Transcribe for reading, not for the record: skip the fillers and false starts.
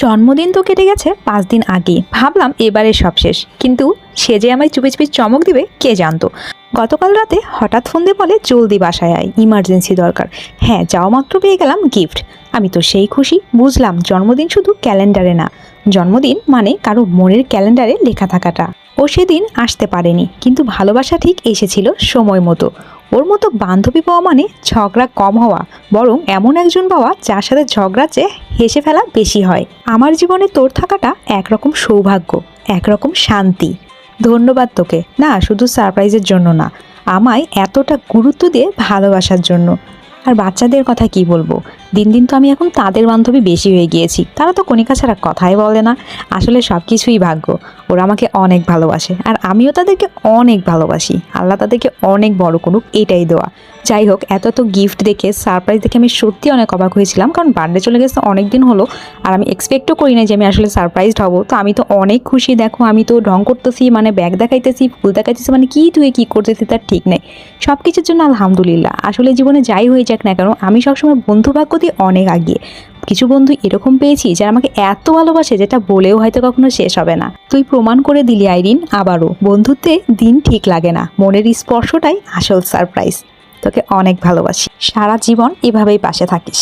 জন্মদিন তো কেটে গেছে 5 দিন আগে, ভাবলাম এবারে সব শেষ, কিন্তু সে যে আমায় চুপি চুপি চমক দিবে কে জানতো। গতকাল রাতে হঠাৎ ফোন দিয়ে বলে জলদি বাসায় আয়, ইমার্জেন্সি দরকার। হ্যাঁ, যাওয়া মাত্র পেয়ে গেলাম গিফট। আমি তো সেই খুশি, বুঝলাম জন্মদিন শুধু ক্যালেন্ডারে না, জন্মদিন মানে কারো মনের ক্যালেন্ডারে লেখা থাকাটা। ও সেদিন আসতে পারেনি, কিন্তু ভালোবাসা ঠিক এসেছিল সময় মতো। ওর মতো বান্ধবী পাওয়া মানে ঝগড়া কম হওয়া, বরং এমন একজন পাওয়া যার সাথে ঝগড়ার চেয়ে হেসে ফেলা বেশি হয়। আমার জীবনে তোর থাকাটা একরকম সৌভাগ্য, একরকম শান্তি। ধন্যবাদ তোকে, না শুধু সারপ্রাইজের জন্য না, আমায় এতটা গুরুত্ব দিয়ে ভালোবাসার জন্য। আর বাচ্চাদের কথা কি বলবো, দিন দিন তো আমি এখন তাদের বান্ধবী বেশি হয়ে গিয়েছি। তারা তো কণিকা ছাড়া কথাই বলে না। আসলে সব কিছুই ভাগ্য। ওরা আমাকে অনেক ভালোবাসে আর আমিও তাদেরকে অনেক ভালোবাসি। আল্লাহ তাদেরকে অনেক বড় করুক, এটাই দোয়া। যাই হোক, এত গিফট দেখে, সারপ্রাইজ দেখে আমি সত্যি অনেক অবাক হয়েছিলাম, কারণ বার্থডে চলে গেছে অনেক দিন হলো আর আমি এক্সপেক্টও করি না যে আমি আসলে সারপ্রাইজড হব। তো আমি তো অনেক খুশি। দেখো, আমি তো ঢং করতেছি, মানে ব্যাগ দেখাইতেছি, ফুল দেখাইতেছি, মানে কি তুই কি করতেছি তার ঠিক নেই। সব কিছুর জন্য আলহামদুলিল্লাহ। আসলে জীবনে যাই হয়ে যাক না কেন, আমি সবসময় বন্ধু ভাগ্য দিয়ে অনেক আগিয়ে। কিছু বন্ধু এরকম পেয়েছি যারা আমাকে এত ভালোবাসে, যেটা বলেও হয়তো কখনো শেষ হবে না। তুই প্রমাণ করে দিলি আইরিন, আবারও বন্ধুত্বে দিন ঠিক লাগে না, মনের স্পর্শটাই আসল সারপ্রাইজ। তোকে অনেক ভালোবাসি, সারা জীবন এভাবেই পাশে থাকিস।